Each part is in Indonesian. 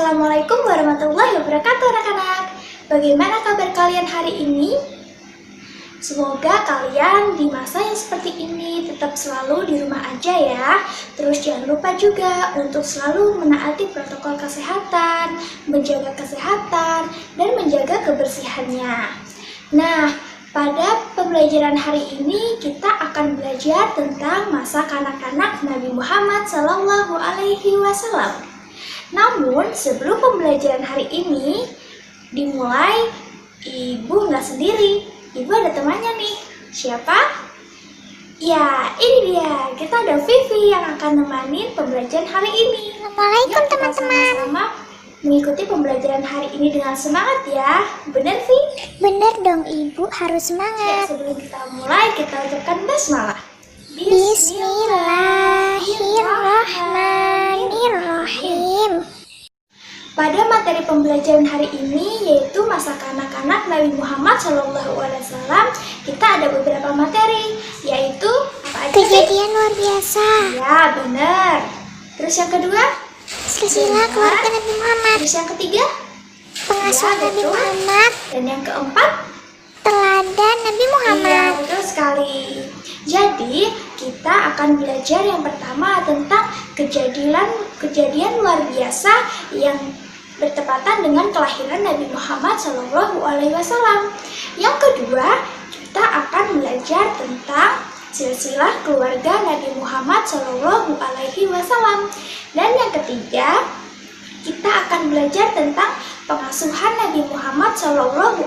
Assalamualaikum warahmatullahi wabarakatuh anak-anak. Bagaimana kabar kalian hari ini? Semoga kalian di masa yang seperti ini tetap selalu di rumah aja ya. Terus jangan lupa juga untuk selalu menaati protokol kesehatan, menjaga kesehatan, dan menjaga kebersihannya. Nah, pada pembelajaran hari ini kita akan belajar tentang masa kanak-kanak Nabi Muhammad SAW. Namun sebelum pembelajaran hari ini dimulai, ibu nggak sendiri, ibu ada temannya nih. Siapa? Ya, ini dia. Kita ada Vivi yang akan nemenin pembelajaran hari ini. Assalamualaikum teman-teman. Sama-sama mengikuti pembelajaran hari ini dengan semangat ya. Bener, Vi? Bener dong ibu, harus Ya, semangat. sebelum kita mulai, kita ucapkan basmalah. Bismillahirrahmanirrahim. Pada materi pembelajaran hari ini yaitu masa kanak-kanak Nabi Muhammad SAW, kita ada beberapa materi, yaitu apa aja? Kejadian luar biasa. Ya, benar. Terus yang kedua? Silsilah keluarga Nabi Muhammad. Terus yang ketiga? Pengasuhan Ya, Nabi betul. Muhammad. Dan yang keempat? Teladan Nabi Muhammad. Iya, betul sekali. Jadi, kita akan belajar yang pertama tentang kejadian luar biasa yang bertepatan dengan kelahiran Nabi Muhammad SAW. Yang kedua, kita akan belajar tentang silsilah keluarga Nabi Muhammad SAW. Dan yang ketiga, kita akan belajar tentang pengasuhan Nabi Muhammad SAW.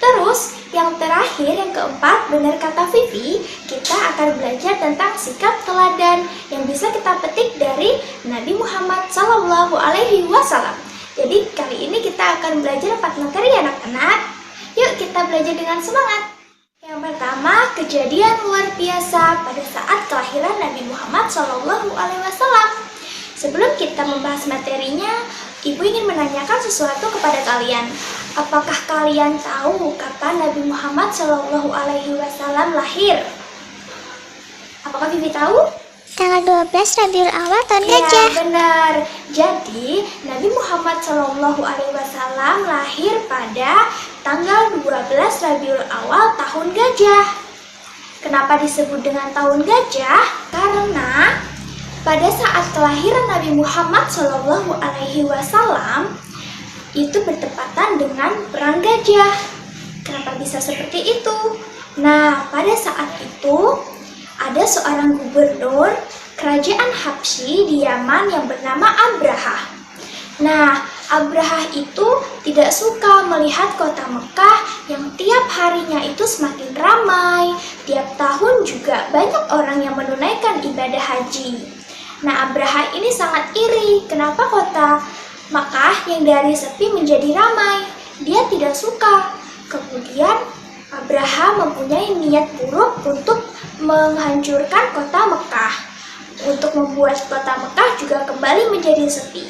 Terus, yang terakhir, yang keempat, benar kata Vivi, kita akan belajar tentang sikap teladan yang bisa kita petik dari Nabi Muhammad SAW. Jadi, kali ini kita akan belajar 4 materi anak-anak. Yuk, kita belajar dengan semangat. Yang pertama, kejadian luar biasa pada saat kelahiran Nabi Muhammad SAW. Sebelum kita membahas materinya, Ibu ingin menanyakan sesuatu kepada kalian. Apakah kalian tahu kapan Nabi Muhammad SAW lahir? Apakah Bibi tahu? Tanggal 12 Rabiul Awal tahun Ya, gajah. benar. Jadi, Nabi Muhammad SAW lahir pada tanggal 12 Rabiul Awal tahun gajah. Kenapa disebut dengan tahun gajah? Karena pada saat kelahiran Nabi Muhammad SAW itu bertepatan dengan perang gajah. Kenapa bisa seperti itu? Nah, pada saat itu ada seorang gubernur kerajaan Habsyi di Yaman yang bernama Abrahah. Nah, Abrahah itu tidak suka melihat kota Mekah yang tiap harinya itu semakin ramai. Tiap tahun juga banyak orang yang menunaikan ibadah haji. Nah, Abrahah ini sangat iri. Kenapa kota Makkah yang dari sepi menjadi ramai? Dia tidak suka. Kemudian Abrahah mempunyai niat buruk untuk menghancurkan kota Mekah, untuk membuat kota Mekah juga kembali menjadi sepi.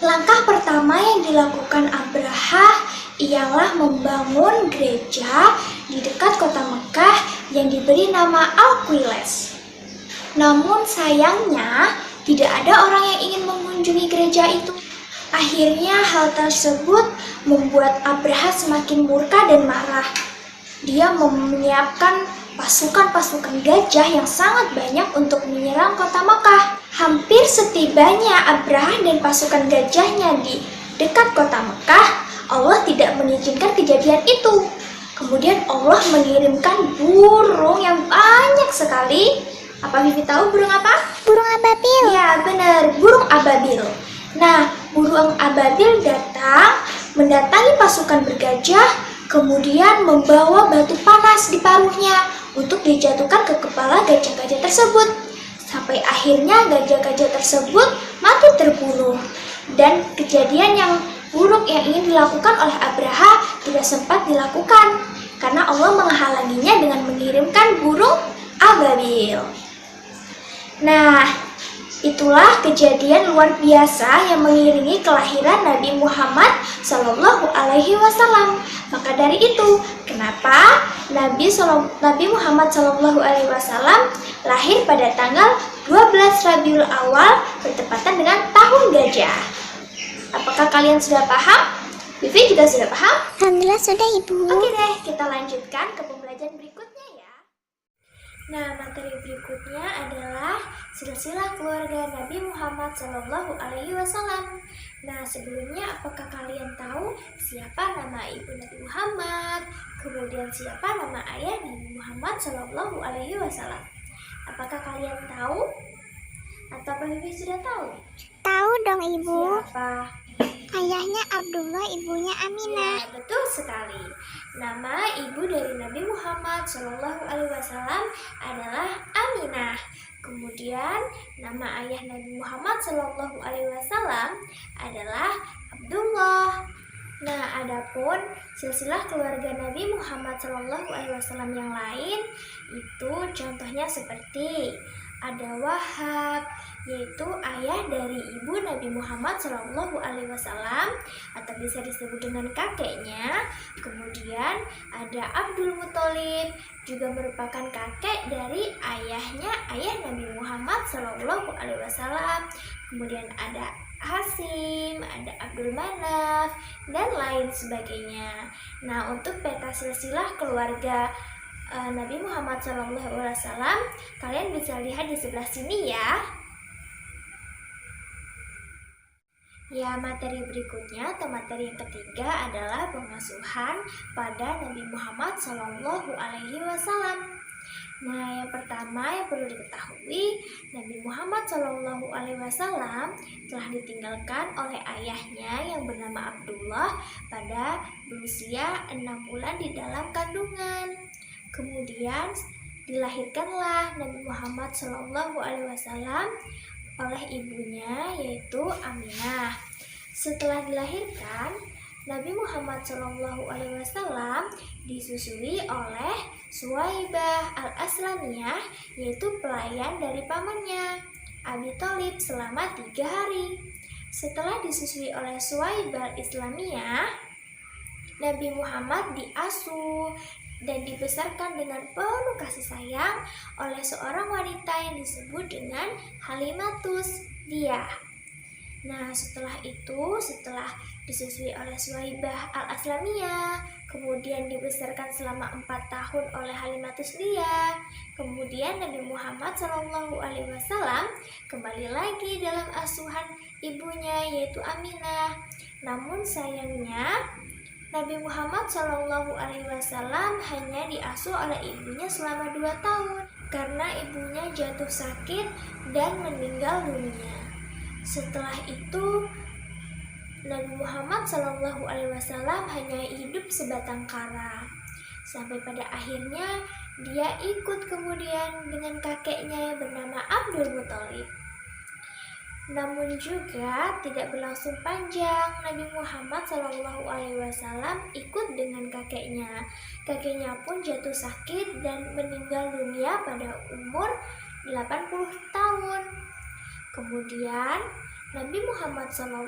Langkah pertama yang dilakukan Abrahah ialah membangun gereja di dekat kota Mekah yang diberi nama Al-Qilas. Namun sayangnya tidak ada orang yang ingin mengunjungi gereja itu. Akhirnya hal tersebut membuat Abrahah semakin murka dan marah. Dia menyiapkan pasukan-pasukan gajah yang sangat banyak untuk menyerang kota Mekah. Hampir setibanya Abrahah dan pasukan gajahnya di dekat kota Mekah, Allah tidak mengizinkan kejadian itu. Kemudian Allah mengirimkan burung yang banyak sekali. Apa Vivi tahu burung apa? Burung ababil. Ya, benar, burung ababil. Nah, burung ababil datang mendatangi pasukan bergajah, kemudian membawa batu panas di paruhnya untuk dijatuhkan ke kepala gajah-gajah tersebut. Sampai akhirnya gajah-gajah tersebut mati terbunuh. Dan kejadian yang buruk yang ingin dilakukan oleh Abrahah tidak sempat dilakukan karena Allah menghalanginya dengan mengirimkan burung ababil. Nah, itulah kejadian luar biasa yang mengiringi kelahiran Nabi Muhammad SAW. Maka dari itu, kenapa Nabi Muhammad SAW lahir pada tanggal 12 Rabiul Awal bertepatan dengan tahun gajah. Apakah kalian sudah paham? Vivi juga sudah paham? Alhamdulillah sudah Ibu. Oke deh, kita lanjutkan ke pembelajaran berikutnya ya. Nah, materi berikutnya adalah silsilah keluarga Nabi Muhammad Shallallahu Alaihi Wasallam. Nah, sebelumnya apakah kalian tahu siapa nama ibu Nabi Muhammad? Kemudian siapa nama ayah Nabi Muhammad Shallallahu Alaihi Wasallam? Apakah kalian tahu? Atau Pak Vivi sudah tahu? Tahu dong Ibu. Siapa? Ayahnya Abdullah, ibunya Aminah. Ya, betul sekali. Nama ibu dari Nabi Muhammad Shallallahu Alaihi Wasallam adalah Aminah. Kemudian nama ayah Nabi Muhammad Shallallahu Alaihi Wasallam adalah Abdullah. Nah, adapun silsilah keluarga Nabi Muhammad Shallallahu Alaihi Wasallam yang lain itu contohnya seperti ada Wahab, yaitu ayah dari ibu Nabi Muhammad Shallallahu Alaihi Wasallam atau bisa disebut dengan kakeknya. Kemudian ada Abdul Muthalib, juga merupakan kakek dari ayah Nabi Muhammad Shallallahu Alaihi Wasallam. Kemudian ada Hasim, ada Abdul Manaf, dan lain sebagainya. Nah, untuk peta silsilah keluarga Nabi Muhammad SAW, kalian bisa lihat di sebelah sini ya. Ya, materi berikutnya atau materi yang ketiga adalah pengasuhan pada Nabi Muhammad SAW. Nah, yang pertama yang perlu diketahui, Nabi Muhammad SAW telah ditinggalkan oleh ayahnya yang bernama Abdullah pada berusia 6 bulan di dalam kandungan. Kemudian dilahirkanlah Nabi Muhammad SAW oleh ibunya yaitu Aminah. Setelah dilahirkan, Nabi Muhammad SAW disusui oleh Suwaibah al-Aslamiyah, yaitu pelayan dari pamannya Abi Thalib selama 3 hari. Setelah disusui oleh Suwaibah al-Islamiyah, Nabi Muhammad diasuh dan dibesarkan dengan penuh kasih sayang oleh seorang wanita yang disebut dengan Halimatus Diyah. Nah, setelah disusui oleh Suwaibah al-Aslamiyah, kemudian dibesarkan selama 4 tahun oleh Halimatus Diyah. Kemudian Nabi Muhammad SAW kembali lagi dalam asuhan ibunya yaitu Aminah. Namun sayangnya Nabi Muhammad SAW hanya diasuh oleh ibunya selama 2 tahun karena ibunya jatuh sakit dan meninggal dunia. Setelah itu Nabi Muhammad SAW hanya hidup sebatang kara sampai pada akhirnya dia ikut kemudian dengan kakeknya yang bernama Abdul Muthalib. Namun juga tidak berlangsung panjang, Nabi Muhammad SAW ikut dengan kakeknya. Kakeknya pun jatuh sakit dan meninggal dunia pada umur 80 tahun. Kemudian Nabi Muhammad SAW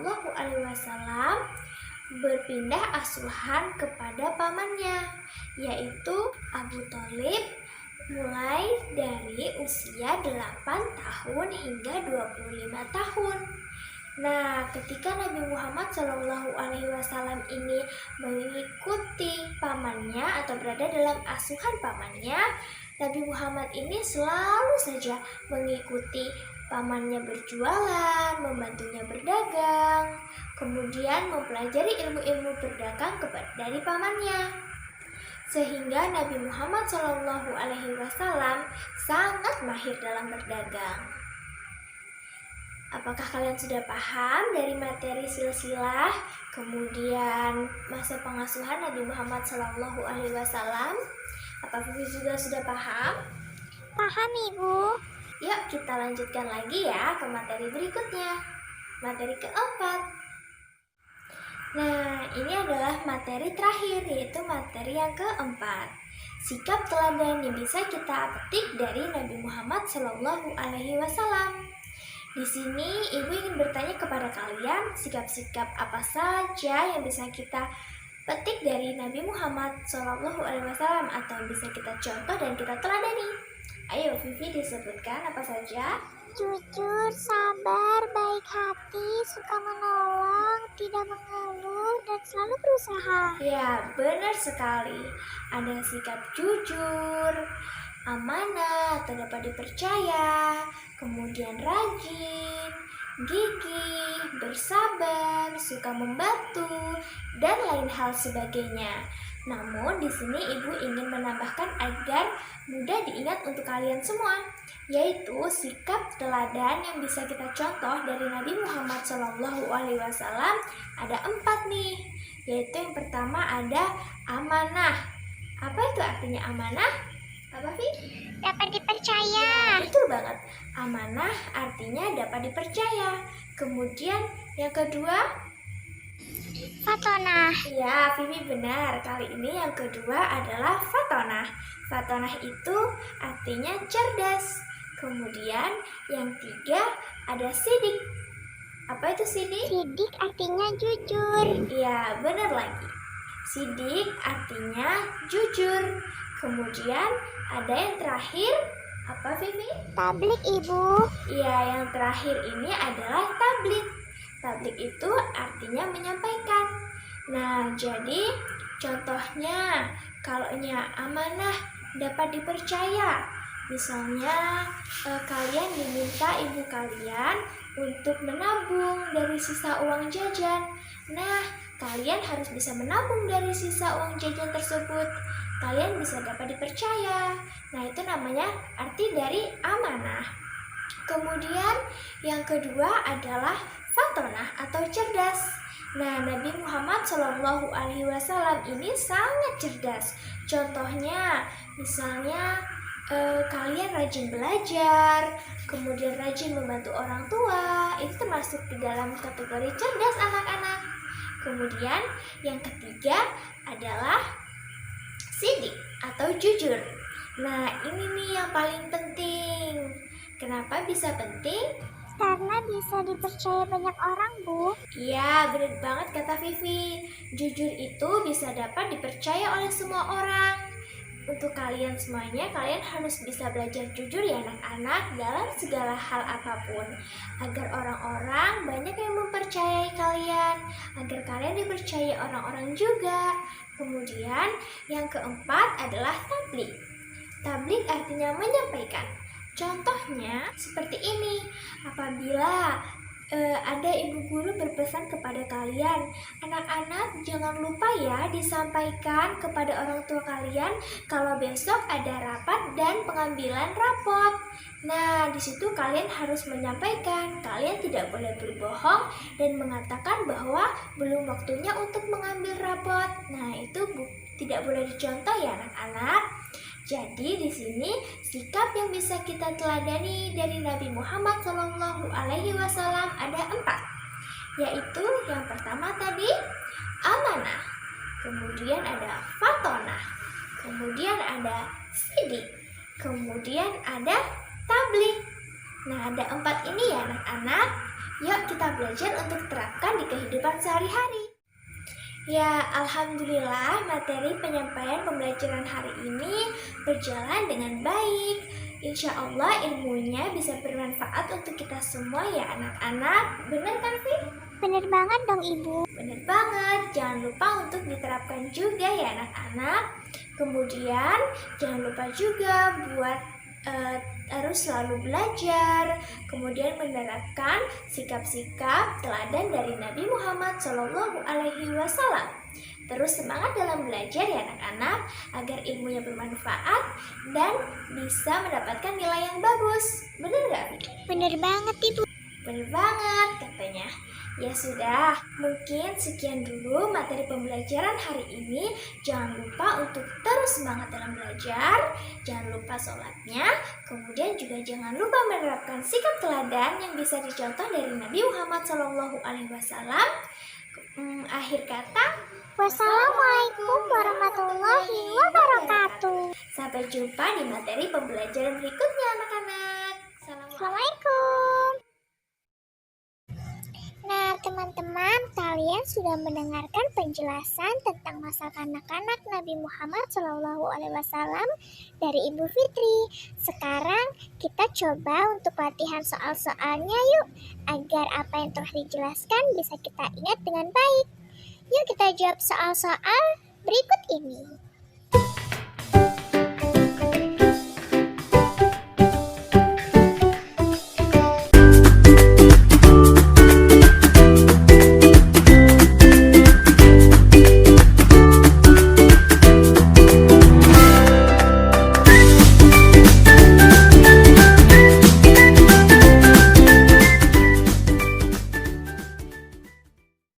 berpindah asuhan kepada pamannya, yaitu Abu Thalib, mulai dari usia 8 tahun hingga 25 tahun. Nah, ketika Nabi Muhammad SAW ini mengikuti pamannya atau berada dalam asuhan pamannya, Nabi Muhammad ini selalu saja mengikuti pamannya berjualan, membantunya berdagang, kemudian mempelajari ilmu-ilmu berdagang dari pamannya. Sehingga Nabi Muhammad SAW sangat mahir dalam berdagang. Apakah kalian sudah paham dari materi silsilah, kemudian masa pengasuhan Nabi Muhammad SAW? Apakah juga sudah paham? Paham Ibu. Yuk kita lanjutkan lagi ya ke materi berikutnya. Materi keempat. Nah, ini adalah materi terakhir, yaitu materi yang keempat. Sikap teladan yang bisa kita petik dari Nabi Muhammad SAW. Di sini Ibu ingin bertanya kepada kalian, sikap-sikap apa saja yang bisa kita petik dari Nabi Muhammad SAW atau bisa kita contoh dan kita teladani. Ayo, Vivi disebutkan apa saja? jujur, sabar, baik hati, suka menolong, tidak mengeluh, dan selalu berusaha. Ya, benar sekali. Ada sikap jujur, amanah atau dapat dipercaya, kemudian rajin, gigih, bersabar, suka membantu, dan lain hal sebagainya. Namun di sini ibu ingin menambahkan agar mudah diingat untuk kalian semua, yaitu sikap teladan yang bisa kita contoh dari Nabi Muhammad SAW ada 4 nih, yaitu yang pertama ada amanah. Apa itu artinya amanah? Apa sih? Dapat dipercaya. Betul banget. Amanah artinya dapat dipercaya. Kemudian yang kedua, Fatonah. ya, Vivi benar. Kali ini yang kedua adalah fatonah. Fatonah itu artinya cerdas. Kemudian yang tiga ada sidik. Apa itu sidik? Sidik artinya jujur. Ya, benar lagi. Sidik artinya jujur. Kemudian ada yang terakhir, apa Vivi? Tablik, Ibu. Ya, yang terakhir ini adalah tablik. Tablik itu artinya menyampaikan. Nah, jadi contohnya kalaunya amanah dapat dipercaya. Misalnya kalian diminta ibu kalian untuk menabung dari sisa uang jajan. Nah, kalian harus bisa menabung dari sisa uang jajan tersebut. Kalian bisa dapat dipercaya. Nah, itu namanya arti dari amanah. Kemudian yang kedua adalah fatonah atau cerdas. Nah, Nabi Muhammad SAW ini sangat cerdas. Contohnya, misalnya kalian rajin belajar, kemudian rajin membantu orang tua, itu termasuk di dalam kategori cerdas anak-anak. Kemudian yang ketiga adalah sidik atau jujur. Nah, ini nih yang paling penting. Kenapa bisa penting? Karena bisa dipercaya banyak orang, Bu. Iya, benar banget kata Vivi. Jujur itu bisa dapat dipercaya oleh semua orang. Untuk kalian semuanya, kalian harus bisa belajar jujur ya anak-anak dalam segala hal apapun. Agar orang-orang banyak yang mempercayai kalian. Agar kalian dipercayai orang-orang juga. Kemudian yang keempat adalah tablik. Tablik artinya menyampaikan. Contohnya seperti ini, apabila ada ibu guru berpesan kepada kalian, anak-anak jangan lupa ya disampaikan kepada orang tua kalian kalau besok ada rapat dan pengambilan rapot. Nah, di situ kalian harus menyampaikan, kalian tidak boleh berbohong dan mengatakan bahwa belum waktunya untuk mengambil rapot. Nah, itu tidak boleh dicontoh ya anak-anak. Jadi di sini sikap yang bisa kita teladani dari Nabi Muhammad SAW ada 4, yaitu yang pertama tadi amanah, kemudian ada fatonah, kemudian ada sidik, kemudian ada tablik. Nah, ada 4 ini ya anak-anak. Yuk kita belajar untuk terapkan di kehidupan sehari-hari. Ya, alhamdulillah materi penyampaian pembelajaran hari ini berjalan dengan baik. Insya Allah ilmunya bisa bermanfaat untuk kita semua ya anak-anak. Benar kan, Fi? Bener banget dong, Ibu. Benar banget. Jangan lupa untuk diterapkan juga ya anak-anak. Kemudian jangan lupa juga buat harus selalu belajar, kemudian menerapkan sikap-sikap teladan dari Nabi Muhammad SAW. Terus semangat dalam belajar ya anak-anak, agar ilmunya bermanfaat dan bisa mendapatkan nilai yang bagus. Bener gak? Bener banget, Ibu. Bener banget katanya. Ya sudah, mungkin sekian dulu materi pembelajaran hari ini. Jangan lupa untuk terus semangat dalam belajar. Jangan lupa sholatnya. Kemudian juga jangan lupa menerapkan sikap teladan yang bisa dicontoh dari Nabi Muhammad SAW. Akhir kata, Wassalamualaikum warahmatullahi wabarakatuh. sampai jumpa di materi pembelajaran berikutnya anak-anak. Assalamualaikum. Nah, teman-teman, kalian sudah mendengarkan penjelasan tentang masa kanak-kanak Nabi Muhammad SAW dari Ibu Fitri. Sekarang kita coba untuk latihan soal-soalnya yuk, agar apa yang telah dijelaskan bisa kita ingat dengan baik. Yuk kita jawab soal-soal berikut ini.